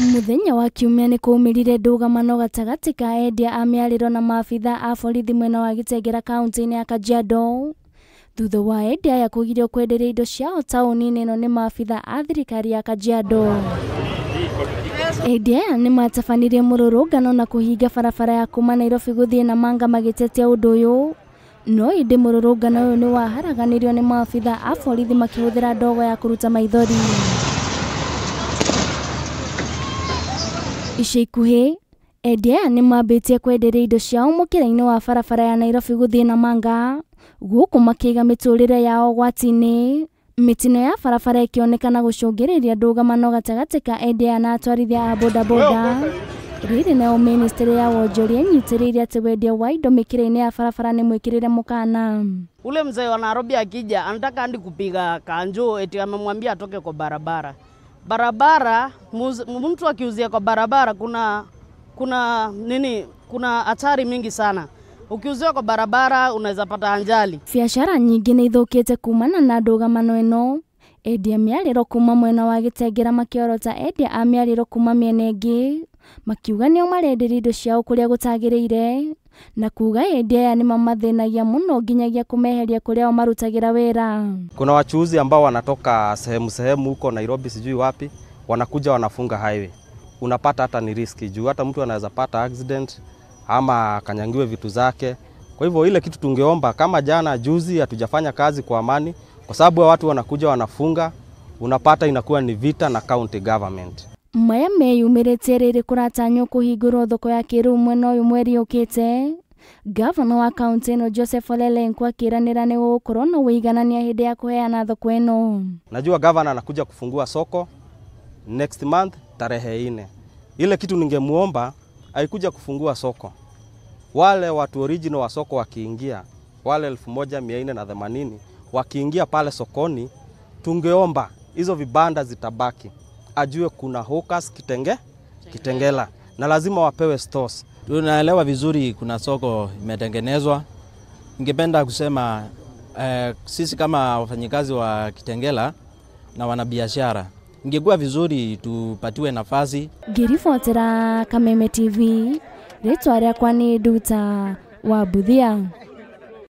Muthenya wa Kiumia ni kuumirire ndũgamano gatagati ka endia a mĩarĩro na maabitha a borithi mwena wa Gĩtengera kaunti-inĩ ya Kajiado thutha wa endia aya kũgirio kwenderia indo ciao taũni-inĩ ĩno nĩ maabitha a thirikari ya Kajiado. Endia aya nĩ matabanirie mũrũrũngano na kũhinga barabara ya kuma Nairobi gũthiĩ Namanga magĩtetia ũndũ ũyũ, no ĩndĩ mũrũrũngano ũyũ nĩ waharaganirio nĩ maabitha a borithi makĩhũthĩra ndogo ya kũruta maithori. Ica ikuhĩ, endia aya nĩ mambĩtie kwenderia indo ciao mũkĩra-inĩ wa barabara ya Nairobi gũthiĩ Namanga, gũkũ makĩiga mĩtũrĩre yao ũgwati-inĩ. Mĩtino ya barabara ĩkĩonekana gũcũngĩrĩria ndũgamano gatagatĩ ka endia aya na atwarithia a bodaboda. Rĩrĩ nayo ministry ya wonjoria ĩnyitĩrĩire atĩ wendia wa indo mĩkĩra-inĩ ya barabara nĩ mwĩkĩrĩre mũkana. Ule mzee wa Nairobi akija anataka hadi kupiga kanjo eti amemwambia atoke kwa barabara. Barabara, mtu akiuzia kwa barabara kuna hatari mingi sana. Ukiuzia kwa barabara unaweza pata ajali. Biacara nyingĩ nĩ ithũkĩte kumana na ndũgamano ĩno. Endia mĩarĩro kuma mwena wa Gĩtengera makĩorota endia a mĩarĩro kuma mĩena ĩngĩ, makiuga nĩo marenderia indo ciao kũrĩa gũtagĩrĩire, na kuga endia aya nĩ mamathĩnagia mũno nginyagia kũmeheria kũrĩa o marutagĩra wĩra. Kuna wachuuzi ambao wanatoka sehemu huko Nairobi sijui wapi, wanakuja wanafunga highway. Unapata hata ni riski juu hata mtu anaweza pata accident ama kanyangiwe vitu zake. Kwa hivyo ile kitu tungeomba kama jana juzi hatujafanya kazi kwa amani kwa sababu watu wanakuja wanafunga, unapata inakuwa ni vita na county government. Maya meyumĩrĩte rĩrĩ kũratanywo kũhingũrwo thoko ya kĩrĩu mwena ũyũ mweri ũkĩte. Gavana wa kaunti ĩno Joseph Ole Lenku akĩranĩra nĩ gũkorwo na ũiganania hĩndĩ ya kũheana thoko ĩno. Najua gavana anakuja kufungua soko next month tarehe 4. Ile kitu ningemuomba haikuja kufungua soko. Wale watu original wa soko wakiingia, wale 1480 wakiingia pale sokoni, tungeomba hizo vibanda zitabaki. Ajue kuna hawkers Kitengela na lazima wapewe stores. Tunaelewa vizuri kuna soko imetengenezwa. Ningependa kusema sisi kama wafanyikazi wa Kitengela na wanabiashara, ingekuwa vizuri tupatiwe nafasi. Ngĩribotera Kameme TV, rĩtwa rĩakwa nĩ Nduta wa Buthia.